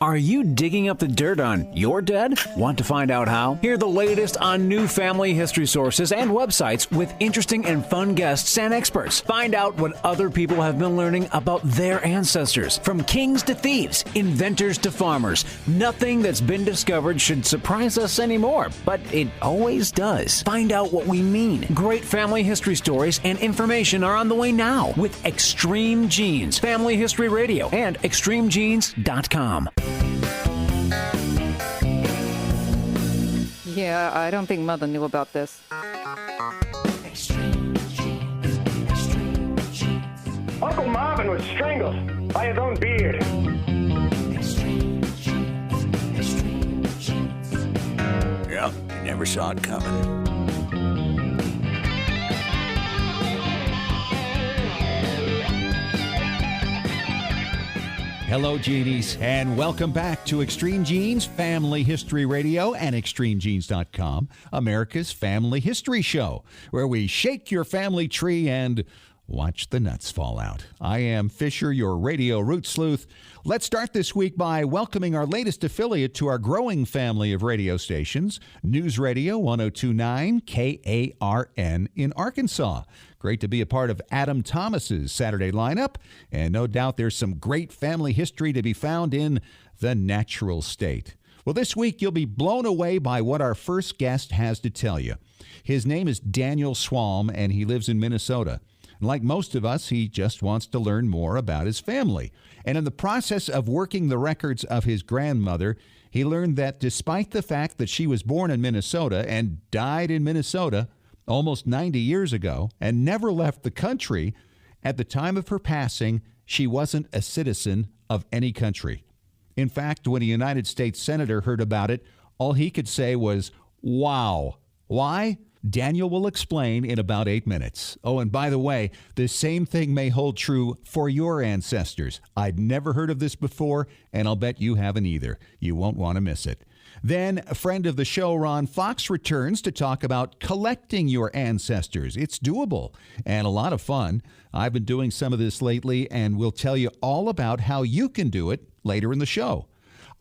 Are you digging up the dirt on your dead? Want to find out how? Hear the latest on new family history sources and websites with interesting and fun guests and experts. Find out what other people have been learning about their ancestors. From kings to thieves, inventors to farmers, nothing that's been discovered should surprise us anymore, but it always does. Find out what we mean. Great family history stories and information are on the way now with Extreme Genes, Family History Radio, and extremegenes.com. Yeah, I don't think Mother knew about this. Uncle Marvin was strangled by his own beard. Yeah, you never saw it coming. Hello, Genies, and welcome back to Extreme Genes, Family History Radio, and extremegenes.com, America's family history show, where we shake your family tree and watch the nuts fall out. I am Fisher, your radio root sleuth. Let's start this week by welcoming our latest affiliate to our growing family of radio stations, News Radio 1029 KARN in Arkansas. Great to be a part of Adam Thomas's Saturday lineup, and no doubt there's some great family history to be found in the natural state. Well, this week you'll be blown away by what our first guest has to tell you. His name is Daniel Swalm, and he lives in Minnesota. And like most of us, he just wants to learn more about his family. And in the process of working the records of his grandmother, he learned that despite the fact that she was born in Minnesota and died in Minnesota almost 90 years ago and never left the country, at the time of her passing, she wasn't a citizen of any country. In fact, when a United States senator heard about it, all he could say was, wow. Why? Daniel will explain in about 8 minutes. Oh, and by the way, the same thing may hold true for your ancestors. I'd never heard of this before, and I'll bet you haven't either. You won't want to miss it. Then, a friend of the show, Ron Fox, returns to talk about collecting your ancestors. It's doable and a lot of fun. I've been doing some of this lately, and we'll tell you all about how you can do it later in the show.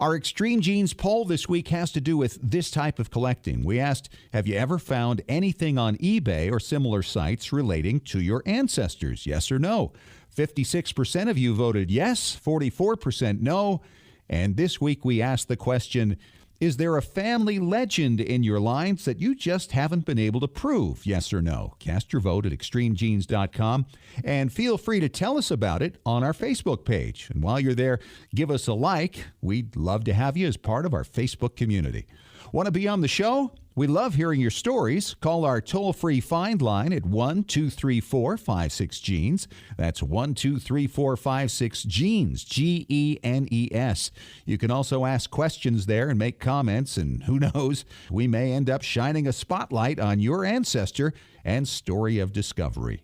Our Extreme Genes poll this week has to do with this type of collecting. We asked, have you ever found anything on eBay or similar sites relating to your ancestors? Yes or no? 56% of you voted yes, 44% no. And this week we asked the question, is there a family legend in your lines that you just haven't been able to prove? Yes or no? Cast your vote at extremegenes.com and feel free to tell us about it on our Facebook page. And while you're there, give us a like. We'd love to have you as part of our Facebook community. Want to be on the show? We love hearing your stories. Call our toll-free find line at 1-234-56-GENES. That's 1-234-56-GENES, Genes. You can also ask questions there and make comments, and who knows, we may end up shining a spotlight on your ancestor and story of discovery.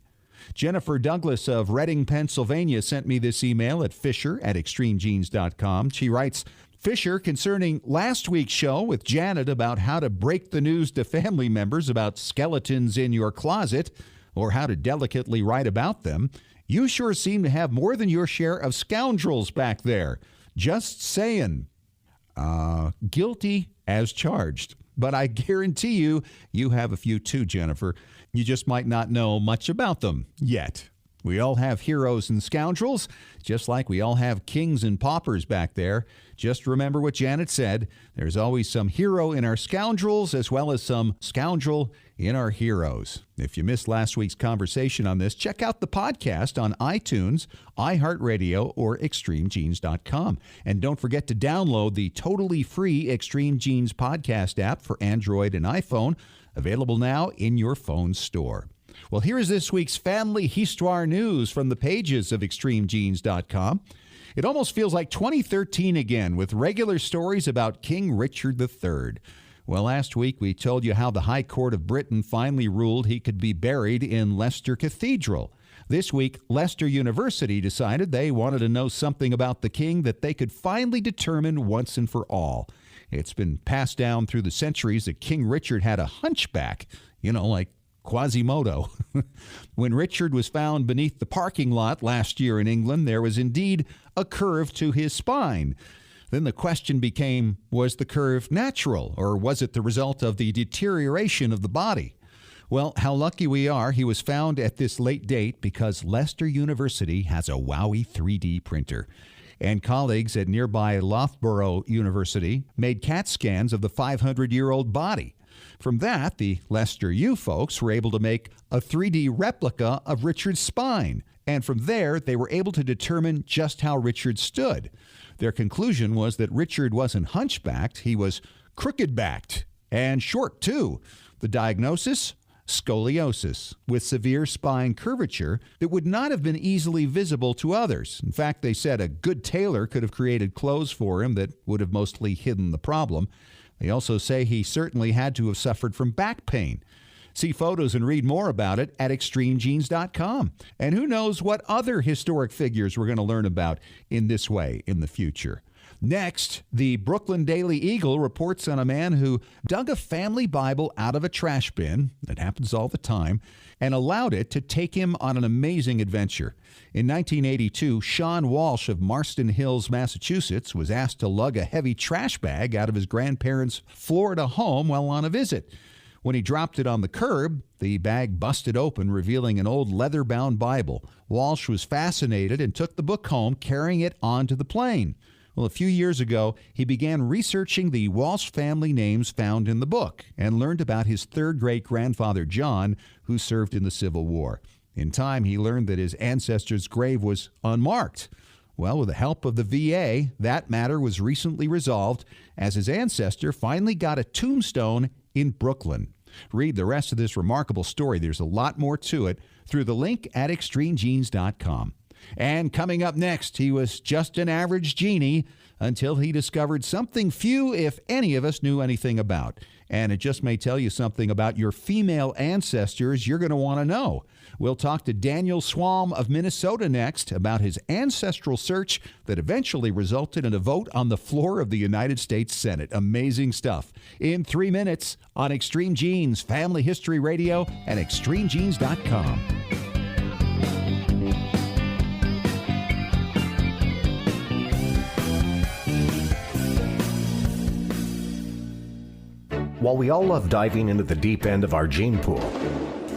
Jennifer Douglas of Reading, Pennsylvania sent me this email at fisher@extremegenes.com. She writes, Fisher, concerning last week's show with Janet about how to break the news to family members about skeletons in your closet or how to delicately write about them, you sure seem to have more than your share of scoundrels back there. Just saying. Guilty as charged. But I guarantee you, you have a few too, Jennifer. You just might not know much about them yet. We all have heroes and scoundrels, just like we all have kings and paupers back there. Just remember what Janet said. There's always some hero in our scoundrels as well as some scoundrel in our heroes. If you missed last week's conversation on this, check out the podcast on iTunes, iHeartRadio, or extremegenes.com. And don't forget to download the totally free Extreme Genes podcast app for Android and iPhone, available now in your phone store. Well, here is this week's family histoire news from the pages of extremegenes.com. It almost feels like 2013 again, with regular stories about King Richard III. Well, last week we told you how the High Court of Britain finally ruled he could be buried in Leicester Cathedral. This week, Leicester University decided they wanted to know something about the king that they could finally determine once and for all. It's been passed down through the centuries that King Richard had a hunchback, like Quasimodo. When Richard was found beneath the parking lot last year in England, there was indeed a curve to his spine. Then the question became, was the curve natural, or was it the result of the deterioration of the body? Well, how lucky we are he was found at this late date, because Leicester University has a WOWY 3D printer. And colleagues at nearby Loughborough University made CAT scans of the 500-year-old body. From that, the Leicester U folks were able to make a 3D replica of Richard's spine. And from there, they were able to determine just how Richard stood. Their conclusion was that Richard wasn't hunchbacked, he was crooked-backed, and short, too. The diagnosis? Scoliosis, with severe spine curvature that would not have been easily visible to others. In fact, they said a good tailor could have created clothes for him that would have mostly hidden the problem. They also say he certainly had to have suffered from back pain. See photos and read more about it at extremegenes.com. And who knows what other historic figures we're going to learn about in this way in the future. Next, the Brooklyn Daily Eagle reports on a man who dug a family Bible out of a trash bin, that happens all the time, and allowed it to take him on an amazing adventure. In 1982, Sean Walsh of Marston Hills, Massachusetts, was asked to lug a heavy trash bag out of his grandparents' Florida home while on a visit. When he dropped it on the curb, the bag busted open, revealing an old leather-bound Bible. Walsh was fascinated and took the book home, carrying it onto the plane. Well, a few years ago, he began researching the Walsh family names found in the book and learned about his third great-grandfather, John, who served in the Civil War. In time, he learned that his ancestor's grave was unmarked. Well, with the help of the VA, that matter was recently resolved as his ancestor finally got a tombstone in Brooklyn. Read the rest of this remarkable story. There's a lot more to it through the link at extremegenes.com. And coming up next, he was just an average genie until he discovered something few, if any of us, knew anything about. And it just may tell you something about your female ancestors you're going to want to know. We'll talk to Daniel Swalm of Minnesota next about his ancestral search that eventually resulted in a vote on the floor of the United States Senate. Amazing stuff. In 3 minutes on Extreme Genes, Family History Radio, and extremegenes.com. While we all love diving into the deep end of our gene pool,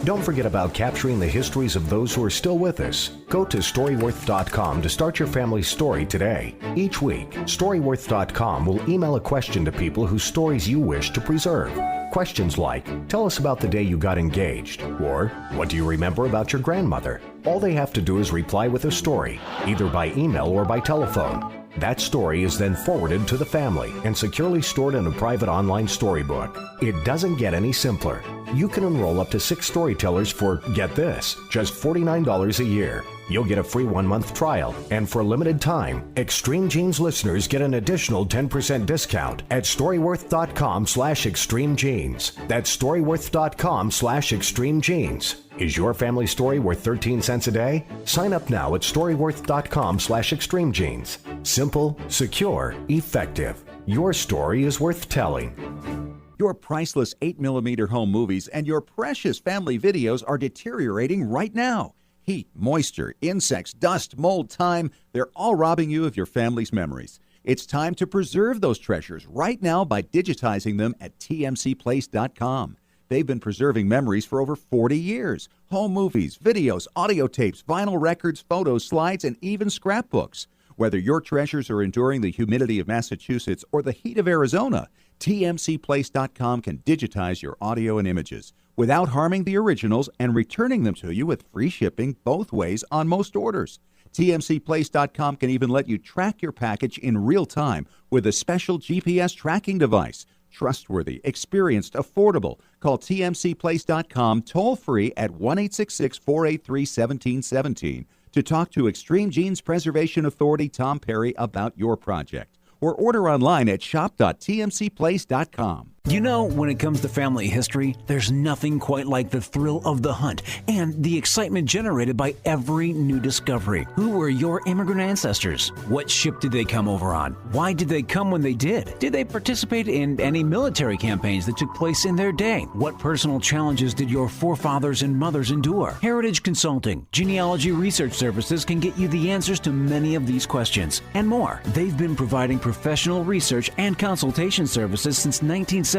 don't forget about capturing the histories of those who are still with us. Go to Storyworth.com to start your family's story today. Each week, Storyworth.com will email a question to people whose stories you wish to preserve. Questions like, tell us about the day you got engaged, or what do you remember about your grandmother? All they have to do is reply with a story, either by email or by telephone. That story is then forwarded to the family and securely stored in a private online storybook. It doesn't get any simpler. You can enroll up to 6 storytellers for, get this, just $49 a year. You'll get a free 1-month trial, and for a limited time, Extreme Genes listeners get an additional 10% discount at Storyworth.com/extremegenes. That's Storyworth.com/extremegenes. Is your family story worth 13 cents a day? Sign up now at Storyworth.com/extremegenes. Simple, secure, effective. Your story is worth telling. Your priceless 8mm home movies and your precious family videos are deteriorating right now. Heat, moisture, insects, dust, mold, time, they're all robbing you of your family's memories. It's time to preserve those treasures right now by digitizing them at tmcplace.com. They've been preserving memories for over 40 years. Home movies, videos, audio tapes, vinyl records, photos, slides, and even scrapbooks. Whether your treasures are enduring the humidity of Massachusetts or the heat of Arizona, tmcplace.com can digitize your audio and images without harming the originals and returning them to you with free shipping both ways on most orders. tmcplace.com can even let you track your package in real time with a special GPS tracking device. Trustworthy, experienced, affordable. Call tmcplace.com toll-free at 1-866-483-1717 to talk to Extreme Genes Preservation Authority Tom Perry about your project. Or order online at shop.tmcplace.com. You know, when it comes to family history, there's nothing quite like the thrill of the hunt and the excitement generated by every new discovery. Who were your immigrant ancestors? What ship did they come over on? Why did they come when they did? Did they participate in any military campaigns that took place in their day? What personal challenges did your forefathers and mothers endure? Heritage Consulting, Genealogy Research Services can get you the answers to many of these questions and more. They've been providing professional research and consultation services since 1978.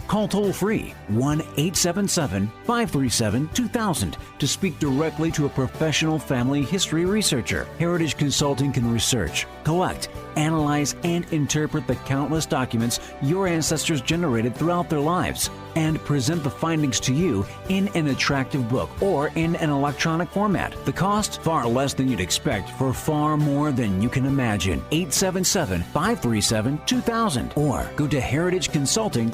Call toll-free 1-877-537-2000 to speak directly to a professional family history researcher. Heritage Consulting can research, collect, analyze, and interpret the countless documents your ancestors generated throughout their lives and present the findings to you in an attractive book or in an electronic format. The cost? Far less than you'd expect for far more than you can imagine. 877-537-2000 or go to heritageconsulting.com.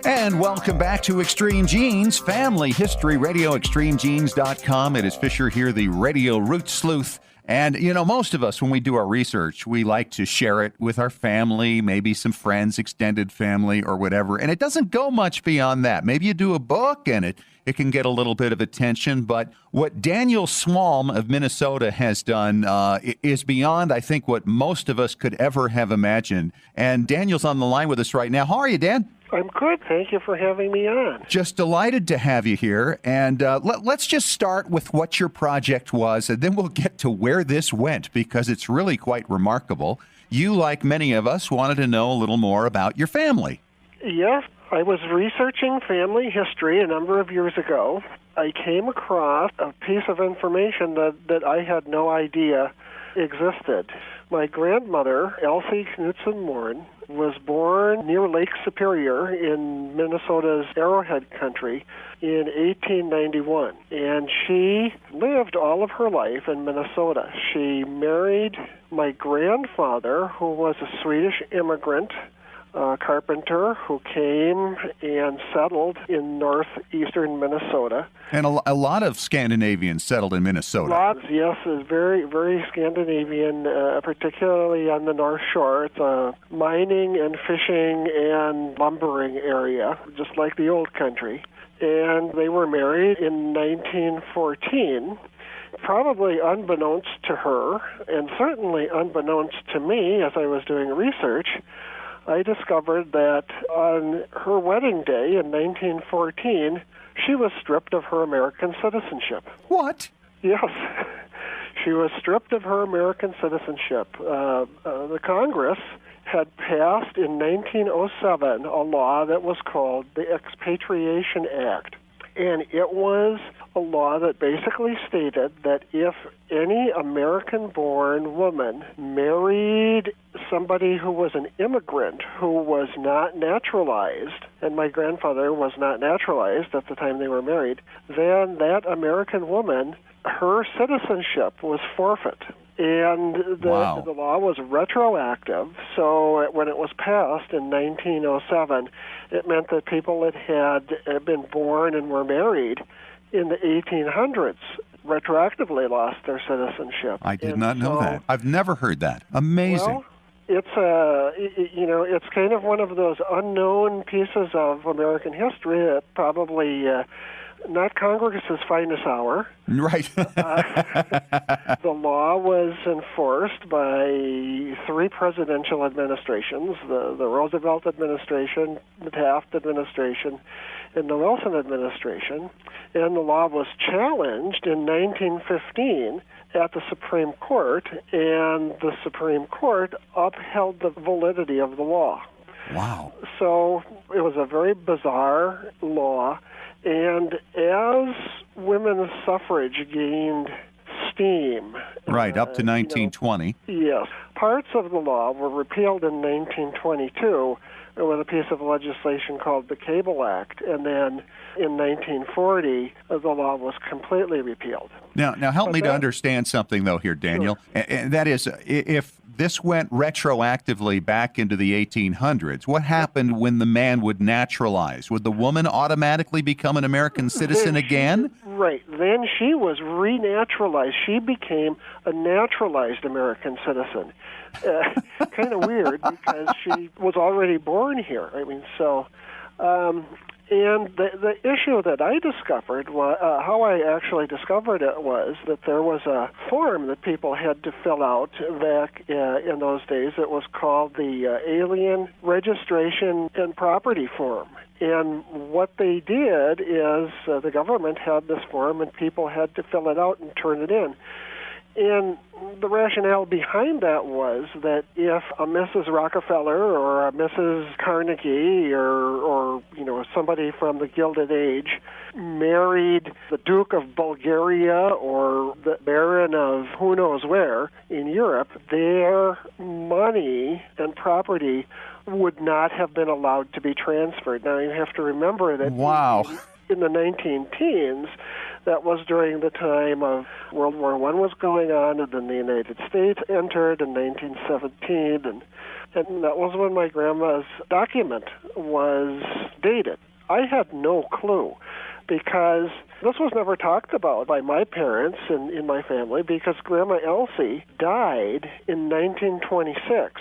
And welcome back to Extreme Genes, Family History Radio, extremegenes.com. It is Fisher here, the radio root sleuth. And, you know, most of us, when we do our research, we like to share it with our family, maybe some friends, extended family, or whatever. And it doesn't go much beyond that. Maybe you do a book and it can get a little bit of attention. But what Daniel Swalm of Minnesota has done is beyond, I think, what most of us could ever have imagined. And Daniel's on the line with us right now. How are you, Dan? I'm good. Thank you for having me on. Just delighted to have you here. And let's just start with what your project was, and then we'll get to where this went, because it's really quite remarkable. You, like many of us, wanted to know a little more about your family. Yes, I was researching family history a number of years ago. I came across a piece of information that I had no idea existed. My grandmother, Elsie Knudsen-Morin, was born near Lake Superior in Minnesota's Arrowhead country in 1891, and she lived all of her life in Minnesota. She married my grandfather, who was a Swedish immigrant carpenter who came and settled in northeastern Minnesota. And a lot of Scandinavians settled in Minnesota. Lots, yes, is very, very Scandinavian, particularly on the North Shore. It's a mining and fishing and lumbering area, just like the old country. And they were married in 1914. Probably unbeknownst to her, and certainly unbeknownst to me as I was doing research, I discovered that on her wedding day in 1914, she was stripped of her American citizenship. What? Yes. She was stripped of her American citizenship. The Congress had passed in 1907 a law that was called the Expatriation Act. And it was a law that basically stated that if any American-born woman married somebody who was an immigrant who was not naturalized, and my grandfather was not naturalized at the time they were married, then that American woman, her citizenship was forfeit. And the law was retroactive, so when it was passed in 1907, it meant that people that had been born and were married in the 1800s retroactively lost their citizenship. I did not know that. I've never heard that. Amazing. Well, it's it's kind of one of those unknown pieces of American history that probably not Congress's finest hour. Right. The law was enforced by 3 presidential administrations, the Roosevelt administration, the Taft administration, and the Wilson administration. And the law was challenged in 1915 at the Supreme Court, and the Supreme Court upheld the validity of the law. Wow. So it was a very bizarre law. And as women's suffrage gained steam... Right, up to 1920. Yes. Parts of the law were repealed in 1922 with a piece of legislation called the Cable Act, and then in 1940, the law was completely repealed. Now help me to understand something, though, here, Daniel. Sure. And that is, if this went retroactively back into the 1800s, what happened when the man would naturalize? Would the woman automatically become an American citizen again? Right. Then she was renaturalized. She became a naturalized American citizen. Kind of weird because she was already born here. I mean, so... And the issue that I discovered, how I actually discovered it, was that there was a form that people had to fill out back in those days. It was called the Alien Registration and Property Form. And what they did is the government had this form, and people had to fill it out and turn it in. And the rationale behind that was that if a Mrs. Rockefeller or a Mrs. Carnegie or somebody from the Gilded Age married the Duke of Bulgaria or the Baron of who knows where in Europe, their money and property would not have been allowed to be transferred. Now, you have to remember that in the 19-teens, that was during the time of World War I was going on, and then the United States entered in 1917, and that was when my grandma's document was dated. I had no clue, because this was never talked about by my parents and in my family, because Grandma Elsie died in 1926.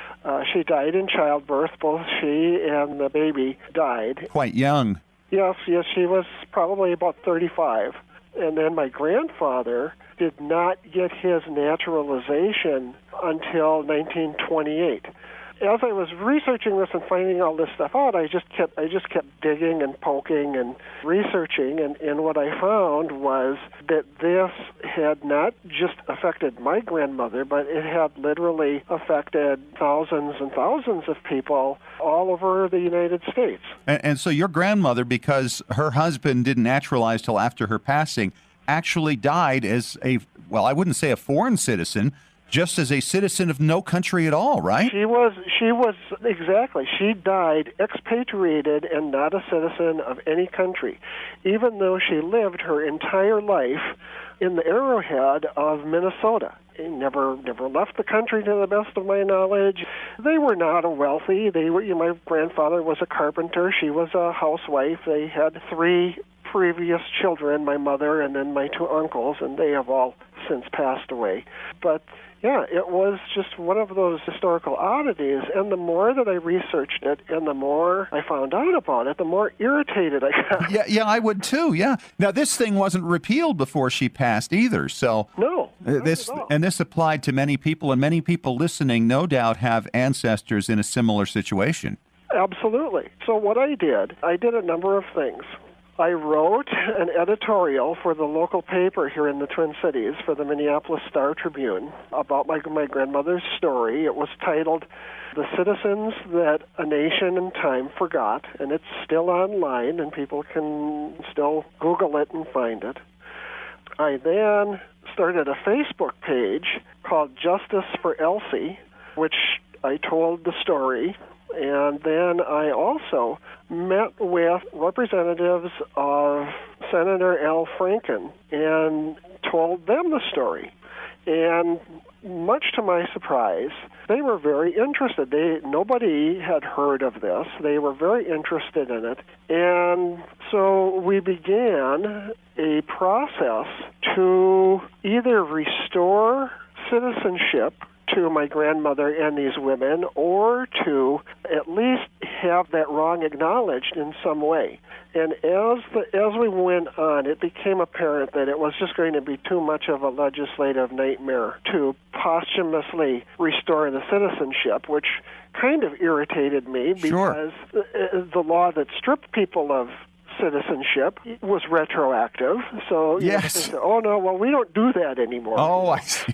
She died in childbirth. Both she and the baby died. Quite young. Yes, she was probably about 35. And then my grandfather did not get his naturalization until 1928. As I was researching this and finding all this stuff out, I just kept digging and poking and researching, and what I found was that this had not just affected my grandmother, but it had literally affected thousands and thousands of people all over the United States. And so your grandmother, because her husband didn't naturalize till after her passing, actually died as I wouldn't say a foreign citizen, just as a citizen of no country at all, right? She was exactly. She died expatriated and not a citizen of any country, even though she lived her entire life in the Arrowhead of Minnesota. He never left the country, to the best of my knowledge. They were not wealthy. My grandfather was a carpenter. She was a housewife. They had 3 previous children, my mother and then my 2 uncles, and they have all since passed away. But yeah, it was just one of those historical oddities, and the more that I researched it and the more I found out about it, the more irritated I got. Yeah, I would too, yeah. Now, this thing wasn't repealed before she passed either, so... No, this applied to many people, and many people listening no doubt have ancestors in a similar situation. Absolutely. So what I did a number of things. I wrote an editorial for the local paper here in the Twin Cities, for the Minneapolis Star-Tribune, about my grandmother's story. It was titled The Citizens That a Nation and Time Forgot, and it's still online, and people can still Google it and find it. I then started a Facebook page called Justice for Elsie, which I told the story. And then I also met with representatives of Senator Al Franken and told them the story. And much to my surprise, they were very interested. Nobody had heard of this. They were very interested in it. And so we began a process to either restore citizenship to my grandmother and these women, or to at least have that wrong acknowledged in some way. And as we went on, it became apparent that it was just going to be too much of a legislative nightmare to posthumously restore the citizenship, which kind of irritated me because the law that stripped people of citizenship was retroactive. So yes. Oh no, well, we don't do that anymore. Oh, I see.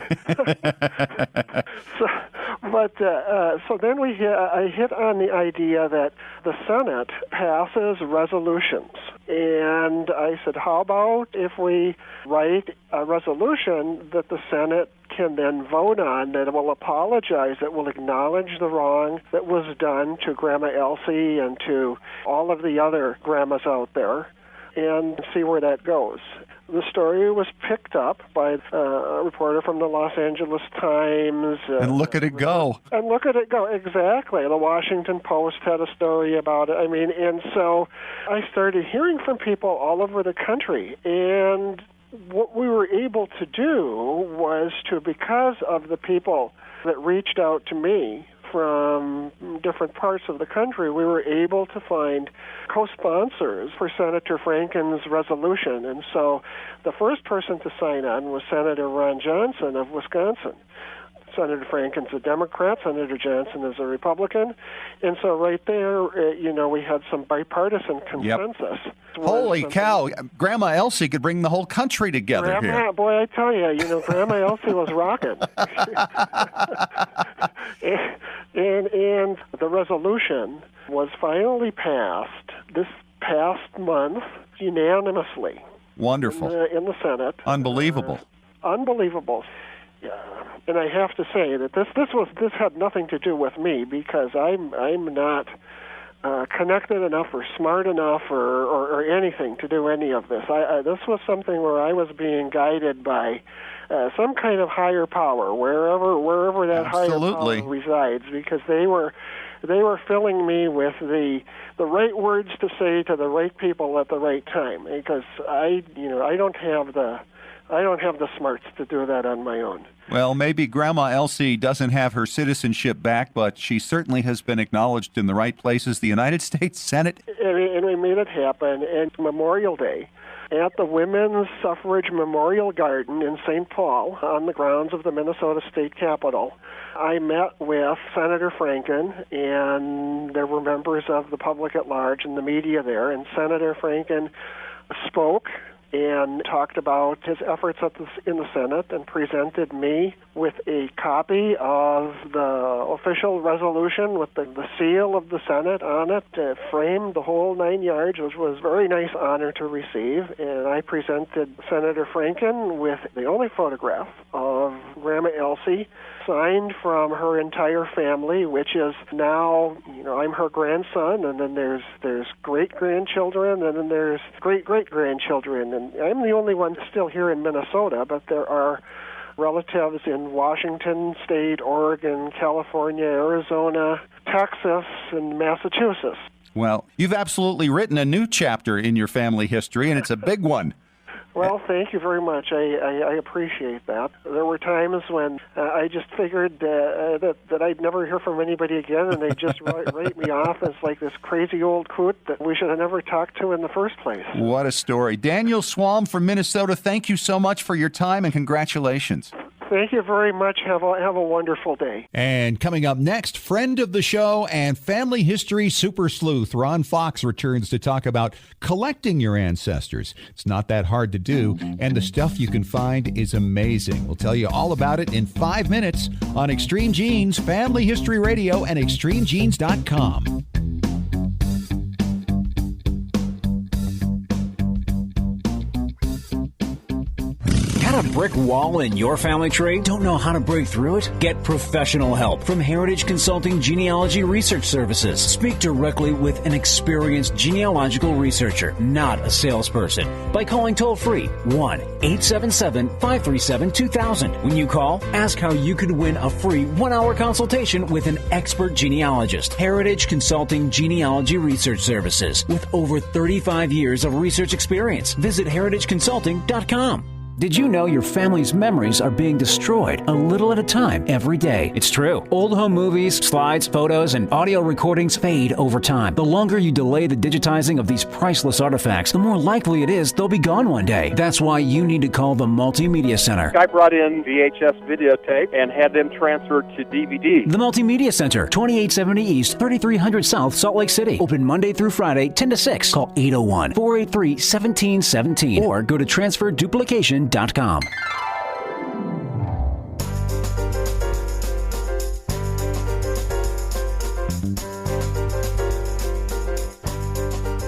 So then I hit on the idea that the Senate passes resolutions, and I said, how about if we write a resolution that the Senate can then vote on, that will apologize, that will acknowledge the wrong that was done to Grandma Elsie and to all of the other grandmas out there, and see where that goes. The story was picked up by a reporter from the Los Angeles Times. And look at it go. And look at it go, exactly. The Washington Post had a story about it. And so I started hearing from people all over the country, and what we were able to do was because of the people that reached out to me from different parts of the country, we were able to find co-sponsors for Senator Franken's resolution. And so the first person to sign on was Senator Ron Johnson of Wisconsin. Senator Franken's a Democrat, Senator Johnson is a Republican. And so right there, we had some bipartisan consensus. Yep. Holy cow. Grandma Elsie could bring the whole country together here. Boy, I tell you, Grandma Elsie was rocking. and the resolution was finally passed this past month unanimously. Wonderful. In the Senate. Unbelievable. Unbelievable. Yeah. And I have to say that this had nothing to do with me, because I'm not connected enough or smart enough or anything to do any of this. This was something where I was being guided by some kind of higher power, wherever that Absolutely. higher power resides, because they were filling me with the right words to say to the right people at the right time, because I don't have the smarts to do that on my own. Well, maybe Grandma Elsie doesn't have her citizenship back, but she certainly has been acknowledged in the right places. The United States Senate. And we made it happen. And Memorial Day, at the Women's Suffrage Memorial Garden in St. Paul, on the grounds of the Minnesota State Capitol, I met with Senator Franken, and there were members of the public at large and the media there, and Senator Franken spoke and talked about his efforts in the Senate, and presented me with a copy of the official resolution with the seal of the Senate on it, framed the whole 9 yards, which was a very nice honor to receive. And I presented Senator Franken with the only photograph of Grandma Elsie, signed from her entire family, which is now, I'm her grandson, and then there's great-grandchildren, and then there's great-great-grandchildren. And I'm the only one still here in Minnesota, but there are relatives in Washington State, Oregon, California, Arizona, Texas, and Massachusetts. Well, you've absolutely written a new chapter in your family history, and it's a big one. Well, thank you very much. I appreciate that. There were times when I just figured that I'd never hear from anybody again, and they'd just write me off as like this crazy old coot that we should have never talked to in the first place. What a story. Daniel Swalm from Minnesota, thank you so much for your time, and congratulations. Thank you very much. Have a wonderful day. And coming up next, friend of the show and family history super sleuth Ron Fox returns to talk about collecting your ancestors. It's not that hard to do, and the stuff you can find is amazing. We'll tell you all about it in 5 minutes on Extreme Genes, Family History Radio, and ExtremeGenes.com. Got a brick wall in your family tree? Don't know how to break through it? Get professional help from Heritage Consulting Genealogy Research Services. Speak directly with an experienced genealogical researcher, not a salesperson, by calling toll-free 1-877-537-2000. When you call, ask how you could win a free 1-hour consultation with an expert genealogist. Heritage Consulting Genealogy Research Services, with over 35 years of research experience. Visit heritageconsulting.com. Did you know your family's memories are being destroyed a little at a time every day? It's true. Old home movies, slides, photos, and audio recordings fade over time. The longer you delay the digitizing of these priceless artifacts, the more likely it is they'll be gone one day. That's why you need to call the Multimedia Center. I brought in VHS videotape and had them transferred to DVD. The Multimedia Center, 2870 East, 3300 South, Salt Lake City. Open Monday through Friday, 10 to 6. Call 801-483-1717 or go to transferduplication.com.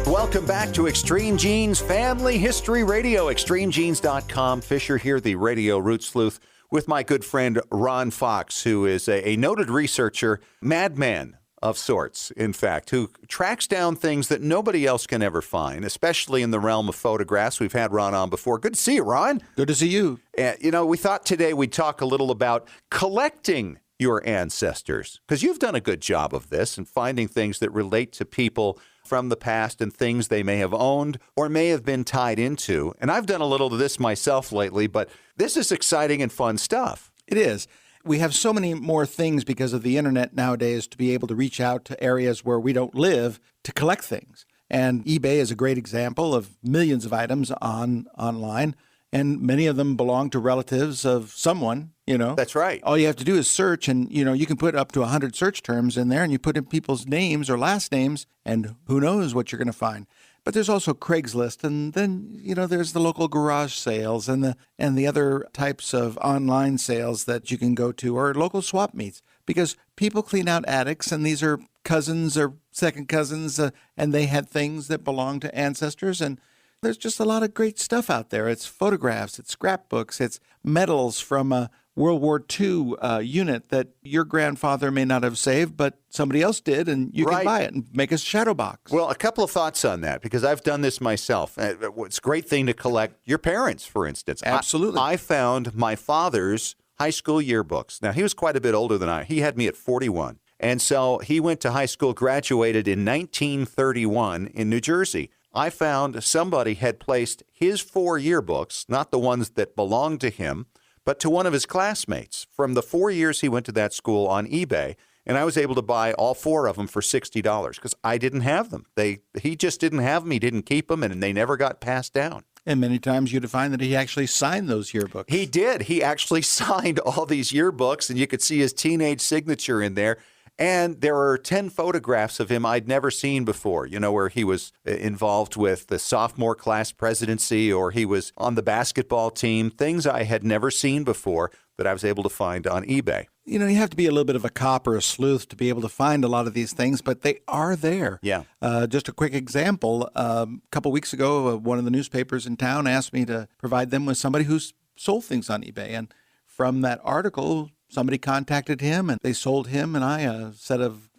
Welcome back to Extreme Genes Family History Radio, ExtremeGenes.com. Fisher here, the radio root sleuth, with my good friend Ron Fox, who is a noted researcher, madman of sorts, in fact, who tracks down things that nobody else can ever find, especially in the realm of photographs. We've had Ron on before. Good to see you, Ron. Good to see you. We thought today we'd talk a little about collecting your ancestors, because you've done a good job of this and finding things that relate to people from the past and things they may have owned or may have been tied into. And I've done a little of this myself lately, but this is exciting and fun stuff. It is. We have so many more things because of the internet nowadays to be able to reach out to areas where we don't live to collect things. And eBay is a great example of millions of items online, and many of them belong to relatives of someone, That's right. All you have to do is search, and, you can put up to 100 search terms in there, and you put in people's names or last names, and who knows what you're going to find. But there's also Craigslist, and then, there's the local garage sales and the other types of online sales that you can go to, or local swap meets, because people clean out attics, and these are cousins or second cousins, and they had things that belong to ancestors, and there's just a lot of great stuff out there. It's photographs, it's scrapbooks, it's medals from a World War II unit that your grandfather may not have saved, but somebody else did, and you can buy it and make a shadow box. Well, a couple of thoughts on that, because I've done this myself. It's a great thing to collect your parents, for instance. Absolutely. I found my father's high school yearbooks. Now, he was quite a bit older than I. He had me at 41. And so he went to high school, graduated in 1931 in New Jersey. I found somebody had placed his 4 yearbooks, not the ones that belonged to him, but to one of his classmates from the 4 years he went to that school on eBay. And I was able to buy all 4 of them for $60 because I didn't have them. He just didn't have them. He didn't keep them, and they never got passed down. And many times you'd find that he actually signed those yearbooks. He did. He actually signed all these yearbooks, and you could see his teenage signature in there. And there are 10 photographs of him I'd never seen before, where he was involved with the sophomore class presidency, or he was on the basketball team, things I had never seen before that I was able to find on eBay. You have to be a little bit of a cop or a sleuth to be able to find a lot of these things, but they are there. Yeah. Just a quick example. A couple weeks ago, one of the newspapers in town asked me to provide them with somebody who's sold things on eBay. And from that article, somebody contacted him, and they sold him and I a set of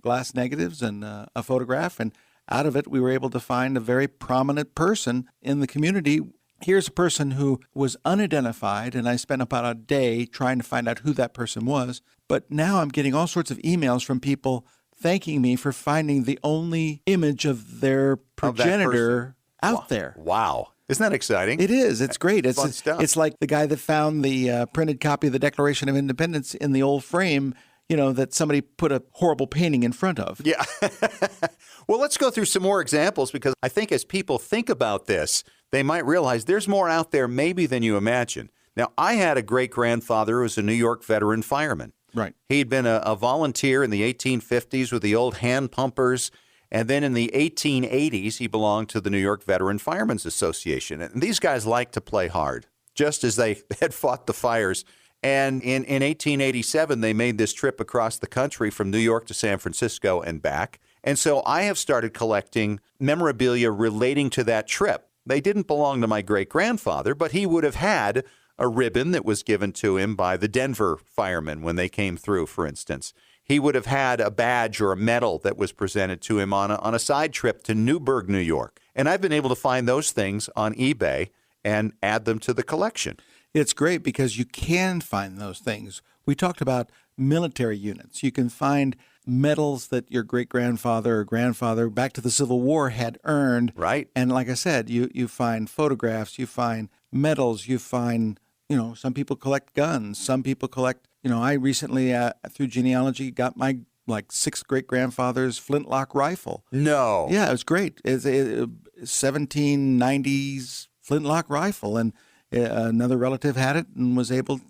glass negatives and a photograph. And out of it, we were able to find a very prominent person in the community. Here's a person who was unidentified, and I spent about a day trying to find out who that person was. But now I'm getting all sorts of emails from people thanking me for finding the only image of their progenitor out there. Wow. Isn't that exciting? It is. It's great. It's fun stuff. It's like the guy that found the printed copy of the Declaration of Independence in the old frame, that somebody put a horrible painting in front of. Yeah. Well, let's go through some more examples, because I think as people think about this, they might realize there's more out there maybe than you imagine. Now, I had a great-grandfather who was a New York veteran fireman. Right. He'd been a volunteer in the 1850s with the old hand pumpers. And then in the 1880s, he belonged to the New York Veteran Firemen's Association. And these guys like to play hard, just as they had fought the fires. And in 1887, they made this trip across the country from New York to San Francisco and back. And so I have started collecting memorabilia relating to that trip. They didn't belong to my great-grandfather, but he would have had a ribbon that was given to him by the Denver firemen when they came through, for instance. He would have had a badge or a medal that was presented to him on a side trip to Newburgh, New York. And I've been able to find those things on eBay and add them to the collection. It's great because you can find those things. We talked about military units. You can find medals that your great-grandfather or grandfather back to the Civil War had earned. Right. And like I said, you find photographs, you find medals, you find, some people collect guns, some people collect, I recently, through genealogy, got my 6th great-grandfather's flintlock rifle. No. Yeah, it was great. It's a 1790s flintlock rifle, and another relative had it and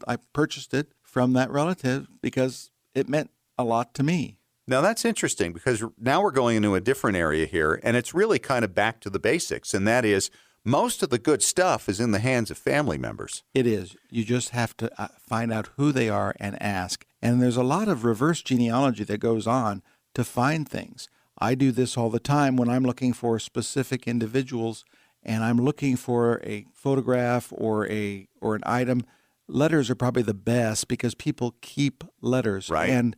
I purchased it from that relative because it meant a lot to me. Now, that's interesting, because now we're going into a different area here, and it's really kind of back to the basics, and that is most of the good stuff is in the hands of family members. It is. You just have to find out who they are and ask. And there's a lot of reverse genealogy that goes on to find things. I do this all the time when I'm looking for specific individuals and I'm looking for a photograph or an item. Letters are probably the best because people keep letters. Right. And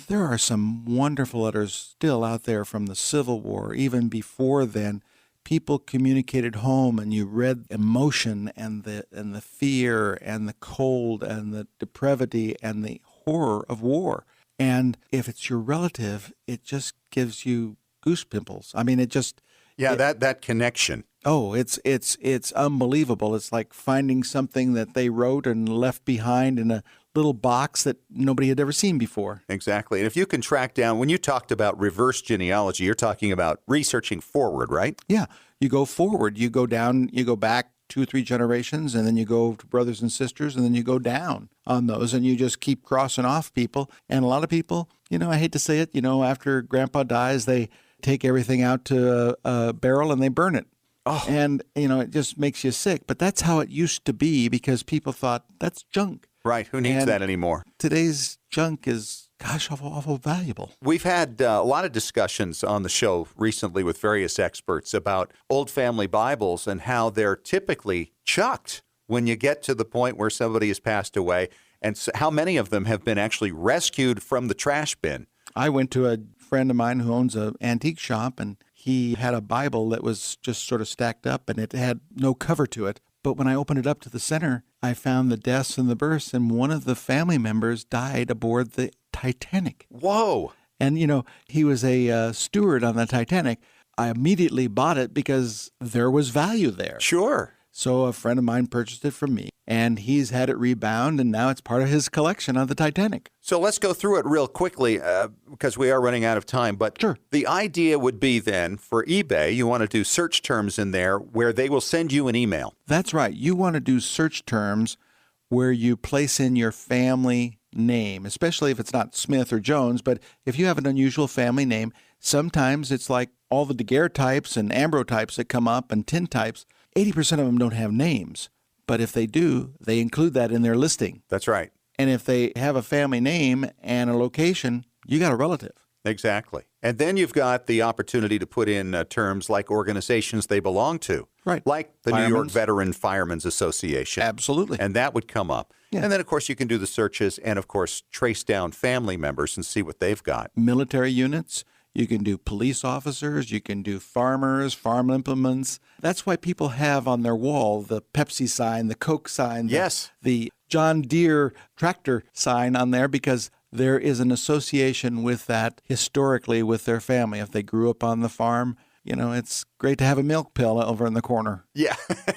there are some wonderful letters still out there from the Civil War, even before then. People communicated home, and you read emotion and the fear and the cold and the depravity and the horror of war. And if it's your relative, it just gives you goose pimples. I mean, that connection. Oh, it's unbelievable. It's like finding something that they wrote and left behind in a little box that nobody had ever seen before. Exactly. And if you can track down, when you talked about reverse genealogy, you're talking about researching forward, right? Yeah. You go forward. You go down. You go back 2 or 3 generations, and then you go to brothers and sisters, and then you go down on those, and you just keep crossing off people. And a lot of people, I hate to say it, after Grandpa dies, they take everything out to a barrel and they burn it. Oh. And, it just makes you sick. But that's how it used to be because people thought that's junk. Right. Who needs that anymore? Today's junk is, awful valuable. We've had a lot of discussions on the show recently with various experts about old family Bibles and how they're typically chucked when you get to the point where somebody has passed away, and how many of them have been actually rescued from the trash bin. I went to a friend of mine who owns an antique shop, and he had a Bible that was just sort of stacked up, and it had no cover to it. But when I opened it up to the center, I found the deaths and the births, and one of the family members died aboard the Titanic. Whoa. And, he was a steward on the Titanic. I immediately bought it because there was value there. Sure. So a friend of mine purchased it from me, and he's had it rebound, and now it's part of his collection of the Titanic. So let's go through it real quickly because we are running out of time. But sure. The idea would be then for eBay, you want to do search terms in there where they will send you an email. That's right. You want to do search terms where you place in your family name, especially if it's not Smith or Jones. But if you have an unusual family name, sometimes it's like all the daguerreotypes and ambrotypes that come up and tintypes. 80% of them don't have names, but if they do, they include that in their listing. That's right. And if they have a family name and a location, you got a relative. Exactly. And then you've got the opportunity to put in terms like organizations they belong to. Right. Like the Firemen's. New York Veteran Firemen's Association. Absolutely. And that would come up. Yeah. And then, of course, you can do the searches and, of course, trace down family members and see what they've got. Military units. You can do police officers. You can do farmers, farm implements. That's why people have on their wall the Pepsi sign, the Coke sign, the John Deere tractor sign on there, because there is an association with that historically with their family. If they grew up on the farm, it's great to have a milk pill over in the corner. Yeah,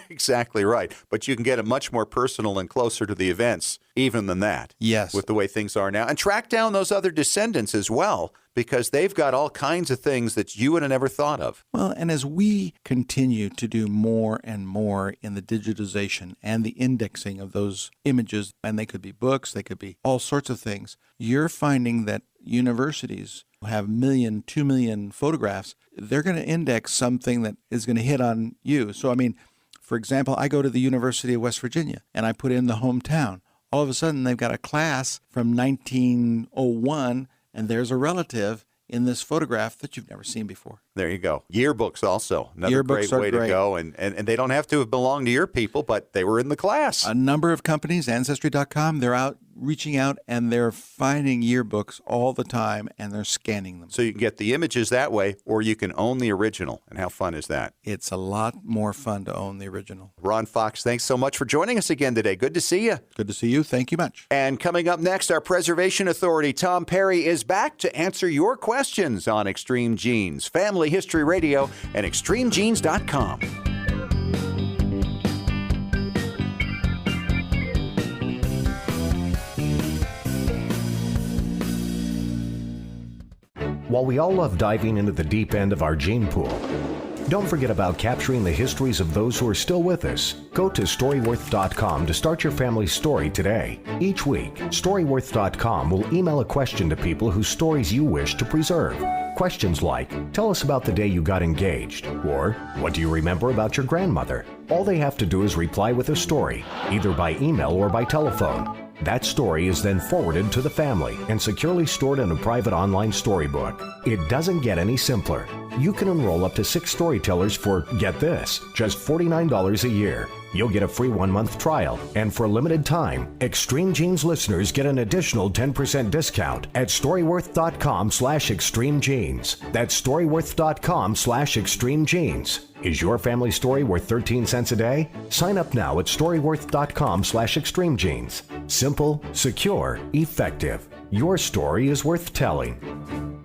exactly right. But you can get it much more personal and closer to the events even than that. Yes. With the way things are now. And track down those other descendants as well, because they've got all kinds of things that you would have never thought of. Well, and as we continue to do more and more in the digitization and the indexing of those images, and they could be books, they could be all sorts of things, you're finding that universities have 1 million, 2 million photographs. They're going to index something that is going to hit on you. So, for example, I go to the University of West Virginia and I put in the hometown. All of a sudden, they've got a class from 1901, and there's a relative in this photograph that you've never seen before. There you go. Yearbooks also. Another great way to go. And they don't have to have belonged to your people, but they were in the class. A number of companies, Ancestry.com, they're out reaching out, and they're finding yearbooks all the time, and they're scanning them. So you can get the images that way, or you can own the original. And how fun is that? It's a lot more fun to own the original. Ron Fox, thanks so much for joining us again today. Good to see you. Good to see you. Thank you much. And coming up next, our Preservation Authority, Tom Perry, is back to answer your questions on Extreme Genes, Family History Radio, and ExtremeGenes.com. While we all love diving into the deep end of our gene pool, don't forget about capturing the histories of those who are still with us. Go to StoryWorth.com to start your family's story today. Each week, StoryWorth.com will email a question to people whose stories you wish to preserve. Questions like, tell us about the day you got engaged, or what do you remember about your grandmother? All they have to do is reply with a story, either by email or by telephone. That story is then forwarded to the family and securely stored in a private online storybook. It doesn't get any simpler. You can enroll up to 6 storytellers for, get this, just $49 a year. You'll get a free 1-month trial, and for a limited time, Extreme Genes listeners get an additional 10% discount at StoryWorth.com/ExtremeGenes. That's StoryWorth.com/ExtremeGenes. Is your family story worth 13 cents a day? Sign up now at StoryWorth.com/ExtremeGenes. Simple, secure, effective. Your story is worth telling.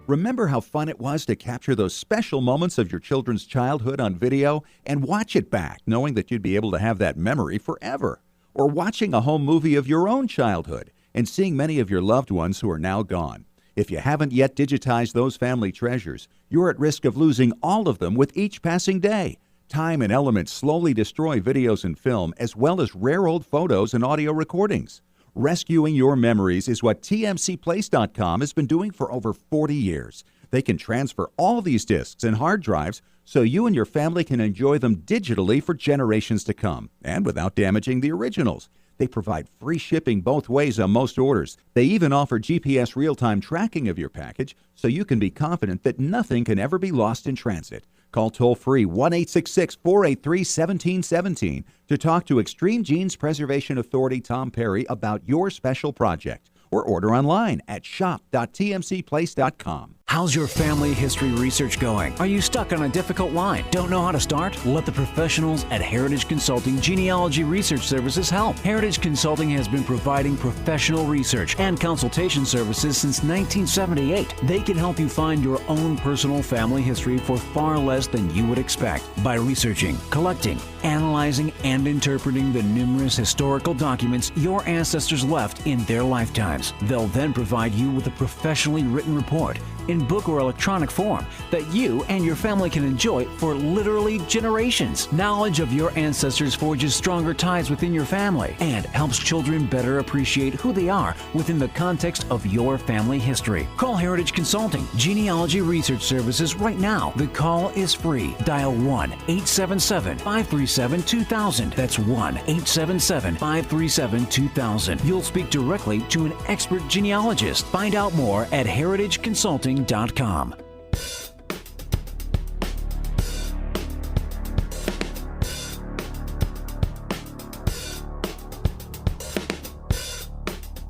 Remember how fun it was to capture those special moments of your children's childhood on video and watch it back, knowing that you'd be able to have that memory forever? Or watching a home movie of your own childhood and seeing many of your loved ones who are now gone. If you haven't yet digitized those family treasures, you're at risk of losing all of them with each passing day. Time and elements slowly destroy videos and film, as well as rare old photos and audio recordings. Rescuing your memories is what TMCPlace.com has been doing for over 40 years. They can transfer all these discs and hard drives so you and your family can enjoy them digitally for generations to come, and without damaging the originals. They provide free shipping both ways on most orders. They even offer GPS real-time tracking of your package so you can be confident that nothing can ever be lost in transit. Call toll-free 1-866-483-1717 to talk to Extreme Genes Preservation Authority Tom Perry about your special project, or order online at shop.tmcplace.com. How's your family history research going? Are you stuck on a difficult line? Don't know how to start? Let the professionals at Heritage Consulting Genealogy Research Services help. Heritage Consulting has been providing professional research and consultation services since 1978. They can help you find your own personal family history for far less than you would expect by researching, collecting, analyzing, and interpreting the numerous historical documents your ancestors left in their lifetimes. They'll then provide you with a professionally written report in book or electronic form that you and your family can enjoy for literally generations. Knowledge of your ancestors forges stronger ties within your family and helps children better appreciate who they are within the context of your family history. Call Heritage Consulting Genealogy Research Services right now. The call is free. Dial 1-877-537-2000. That's 1-877-537-2000. You'll speak directly to an expert genealogist. Find out more at heritageconsulting.com.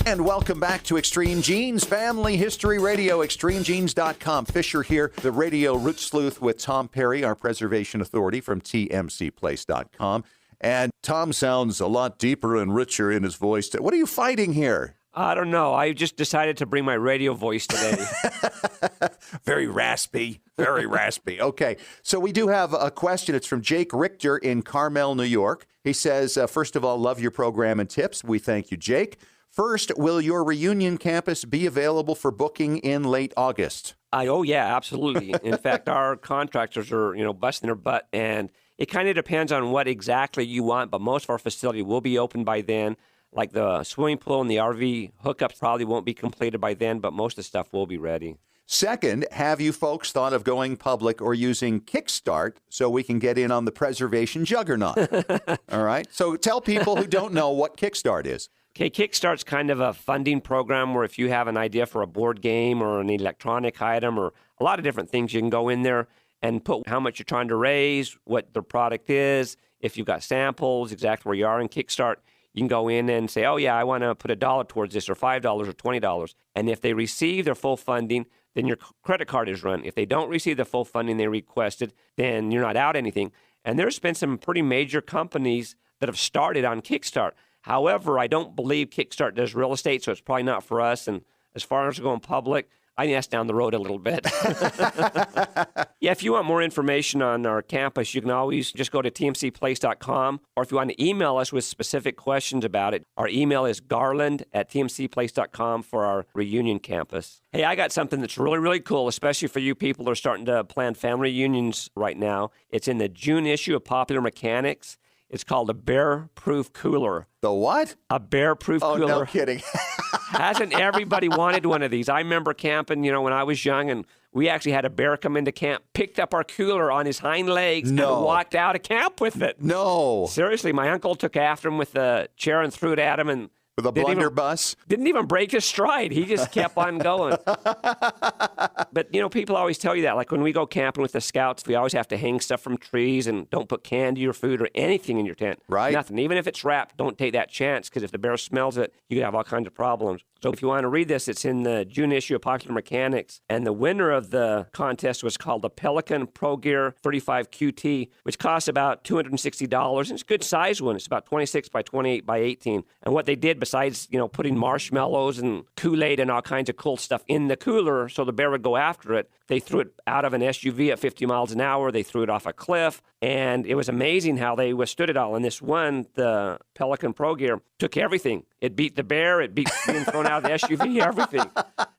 And welcome back to Extreme Genes Family History Radio, extremegenes.com. Fisher here, the radio root sleuth with Tom Perry, our preservation authority from tmcplace.com. And Tom sounds a lot deeper and richer in his voice. What are you fighting here? I don't know. I just decided to bring my radio voice today. Very raspy. Very raspy. Okay. So we do have a question. It's from Jake Richter in Carmel, New York. He says, first of all, love your program and tips. We thank you, Jake. First, will your reunion campus be available for booking in late August? Oh, yeah, absolutely. In fact, our contractors are, busting their butt, and it kind of depends on what exactly you want, but most of our facility will be open by then. Like the swimming pool and the RV hookups probably won't be completed by then, but most of the stuff will be ready. Second, have you folks thought of going public or using Kickstart so we can get in on the preservation juggernaut? All right. So tell people who don't know what Kickstart is. Okay, Kickstart's kind of a funding program where if you have an idea for a board game or an electronic item or a lot of different things, you can go in there and put how much you're trying to raise, what the product is, if you've got samples, exactly where you are in Kickstart. You can go in and say, oh, yeah, I want to put $1 towards this or $5 or $20. And if they receive their full funding, then your credit card is run. If they don't receive the full funding they requested, then you're not out anything. And there's been some pretty major companies that have started on Kickstart. However, I don't believe Kickstart does real estate, so it's probably not for us. And as far as going public, I think that's down the road a little bit. Yeah, if you want more information on our campus, you can always just go to tmcplace.com. Or if you want to email us with specific questions about it, our email is garland@tmcplace.com for our reunion campus. Hey, I got something that's really, really cool, especially for you people who are starting to plan family reunions right now. It's in the June issue of Popular Mechanics. It's called a bear-proof cooler. The what? A bear-proof cooler. Oh, no kidding. Hasn't everybody wanted one of these? I remember camping, when I was young, and we actually had a bear come into camp, picked up our cooler on his hind legs, and walked out of camp with it. No. Seriously, my uncle took after him with the chair and threw it at him, and with a blunderbuss? Didn't even break his stride. He just kept on going. But, people always tell you that. Like when we go camping with the scouts, we always have to hang stuff from trees and don't put candy or food or anything in your tent. Right. Nothing. Even if it's wrapped, don't take that chance because if the bear smells it, you could have all kinds of problems. So if you want to read this, it's in the June issue of Popular Mechanics. And the winner of the contest was called the Pelican Pro Gear 35 QT, which costs about $260. And it's a good size one. It's about 26 by 28 by 18. And what they did, besides, putting marshmallows and Kool-Aid and all kinds of cool stuff in the cooler so the bear would go after it, they threw it out of an SUV at 50 miles an hour. They threw it off a cliff. And it was amazing how they withstood it all. And this one, the Pelican Pro Gear, took everything. It beat the bear. It beat being thrown out of the SUV, everything.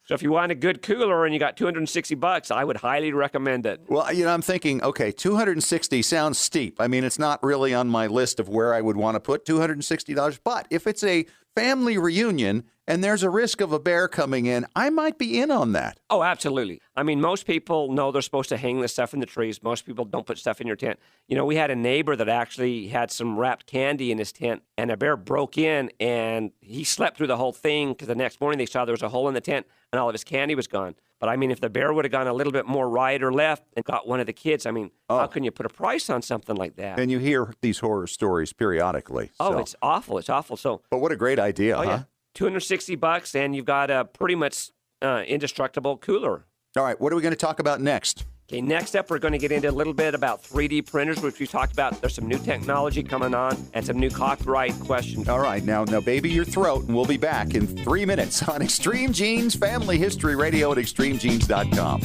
So if you want a good cooler and you got $260, I would highly recommend it. Well, I'm thinking, okay, $260 sounds steep. I mean, it's not really on my list of where I would want to put $260. But if it's a family reunion and there's a risk of a bear coming in, I might be in on that. Oh, absolutely. I mean, most people know they're supposed to hang this stuff in the trees. Most people don't put stuff in your tent. We had a neighbor that actually had some wrapped candy in his tent, and a bear broke in, and he slept through the whole thing because the next morning they saw there was a hole in the tent, and all of his candy was gone. But, I mean, if the bear would have gone a little bit more right or left and got one of the kids, I mean, how can you put a price on something like that? And you hear these horror stories periodically. Oh, it's awful. It's awful. So, but what a great idea, huh? Yeah. $260, and you've got a pretty much indestructible cooler. All right, what are we going to talk about next? Okay, next up, we're going to get into a little bit about 3D printers, which we talked about. There's some new technology coming on and some new copyright questions. All right, now baby your throat, and we'll be back in 3 minutes on Extreme Genes Family History Radio at extremegenes.com.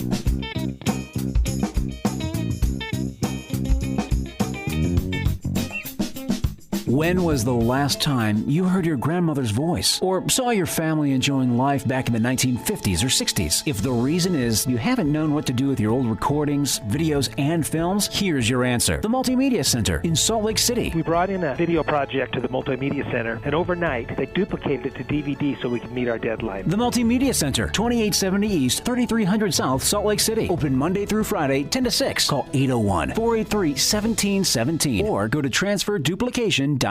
When was the last time you heard your grandmother's voice or saw your family enjoying life back in the 1950s or 60s? If the reason is you haven't known what to do with your old recordings, videos, and films, here's your answer. The Multimedia Center in Salt Lake City. We brought in a video project to the Multimedia Center, and overnight they duplicated it to DVD so we could meet our deadline. The Multimedia Center, 2870 East, 3300 South, Salt Lake City. Open Monday through Friday, 10 to 6. Call 801-483-1717 or go to transferduplication.com.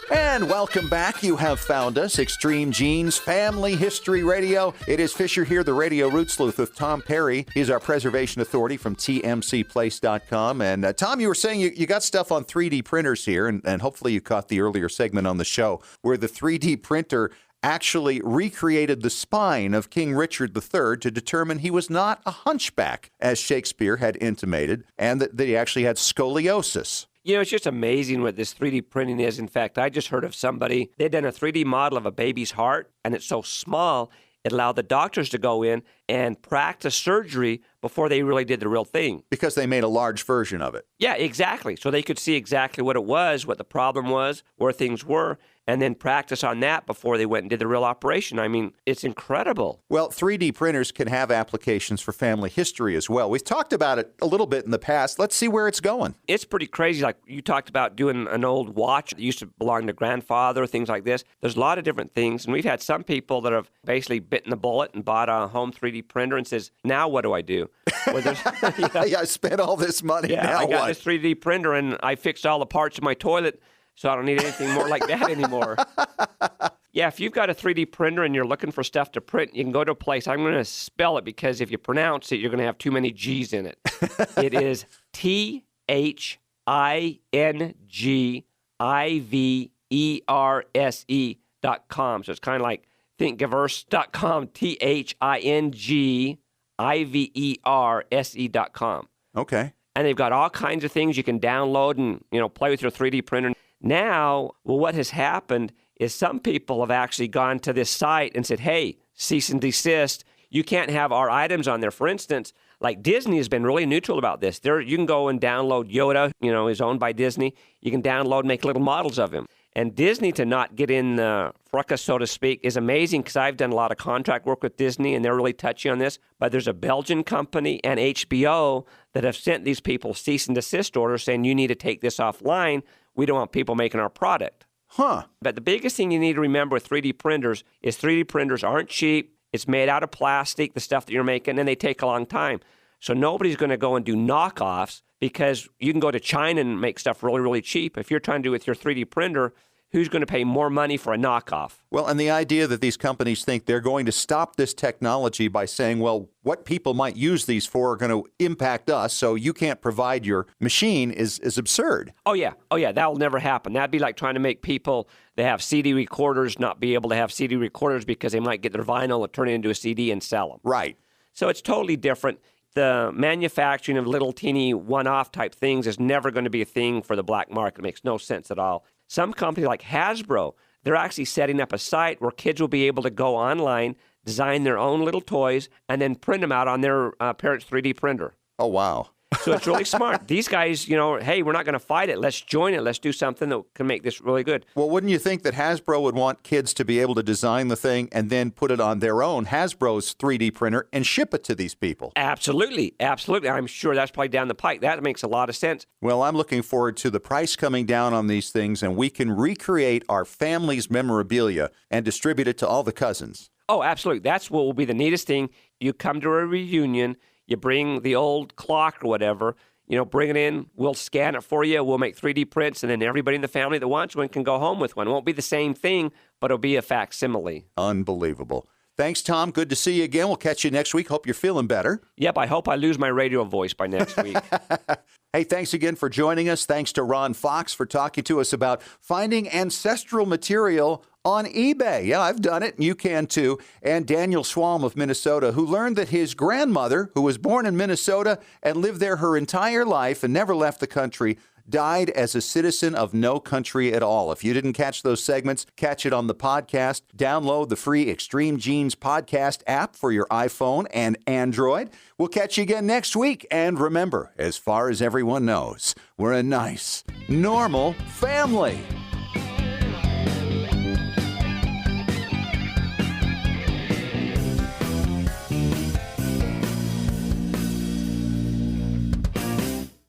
And welcome back. You have found us, Extreme Genes Family History Radio. It is Fisher here, the Radio Root Sleuth with Tom Perry. He's our preservation authority from tmcplace.com. And Tom, you were saying you got stuff on 3D printers here, and hopefully you caught the earlier segment on the show where the 3D printer actually recreated the spine of King Richard III to determine he was not a hunchback, as Shakespeare had intimated, and that he actually had scoliosis. It's just amazing what this 3D printing is. In fact, I just heard of somebody, they'd done a 3D model of a baby's heart, and it's so small, it allowed the doctors to go in and practice surgery before they really did the real thing. Because they made a large version of it. Yeah, exactly. So they could see exactly what it was, what the problem was, where things were, and then practice on that before they went and did the real operation. I mean, it's incredible. Well, 3D printers can have applications for family history as well. We've talked about it a little bit in the past. Let's see where it's going. It's pretty crazy. Like you talked about doing an old watch that used to belong to grandfather, things like this. There's a lot of different things. And we've had some people that have basically bitten the bullet and bought a home 3D printer and says, now what do I do? Well, I spent all this money. Yeah, now I got what? this 3D printer and I fixed all the parts of my toilet, so I don't need anything more like that anymore. Yeah, if you've got a 3D printer and you're looking for stuff to print, you can go to a place. I'm going to spell it because if you pronounce it, you're going to have too many G's in it. It is THINGIVERSE.com. So it's kind of like thingiverse.com, THINGIVERSE.com. Okay. And they've got all kinds of things you can download and, play with your 3D printer. Now, what has happened is some people have actually gone to this site and said, hey, cease and desist. You can't have our items on there. For instance, like Disney has been really neutral about this. You can go and download Yoda, is owned by Disney. You can download and make little models of him. And Disney to not get in the fracas, so to speak, is amazing because I've done a lot of contract work with Disney and they're really touchy on this. But there's a Belgian company and HBO that have sent these people cease and desist orders saying you need to take this offline. We don't want people making our product. Huh. But the biggest thing you need to remember with 3D printers is 3D printers aren't cheap. It's made out of plastic, the stuff that you're making, and they take a long time. So nobody's going to go and do knockoffs because you can go to China and make stuff really, really cheap. If you're trying to do it with your 3D printer, who's going to pay more money for a knockoff? Well, and the idea that these companies think they're going to stop this technology by saying, well, what people might use these for are going to impact us, so you can't provide your machine is absurd. Oh, yeah. That will never happen. That'd be like trying to make people that have CD recorders not be able to have CD recorders because they might get their vinyl and turn it into a CD and sell them. Right. So it's totally different. The manufacturing of little teeny one-off type things is never going to be a thing for the black market. It makes no sense at all. Some company like Hasbro, they're actually setting up a site where kids will be able to go online, design their own little toys, and then print them out on their parents' 3D printer. Oh, wow. So it's really smart. These guys, hey, we're not going to fight it. Let's join it. Let's do something that can make this really good. Well, wouldn't you think that Hasbro would want kids to be able to design the thing and then put it on their own Hasbro's 3D printer and ship it to these people? Absolutely. Absolutely. I'm sure that's probably down the pike. That makes a lot of sense. Well, I'm looking forward to the price coming down on these things, and we can recreate our family's memorabilia and distribute it to all the cousins. Oh, absolutely. That's what will be the neatest thing. You come to a reunion, you bring the old clock or whatever, bring it in, we'll scan it for you, we'll make 3D prints, and then everybody in the family that wants one can go home with one. It won't be the same thing, but it'll be a facsimile. Unbelievable. Thanks, Tom. Good to see you again. We'll catch you next week. Hope you're feeling better. Yep, I hope I lose my radio voice by next week. Hey, thanks again for joining us. Thanks to Ron Fox for talking to us about finding ancestral material on eBay. Yeah, I've done it, and you can too. And Daniel Swalm of Minnesota, who learned that his grandmother, who was born in Minnesota and lived there her entire life and never left the country, died as a citizen of no country at all. If you didn't catch those segments, catch it on the podcast. Download the free Extreme Genes podcast app for your iPhone and Android. We'll catch you again next week. And remember, as far as everyone knows, we're a nice, normal family.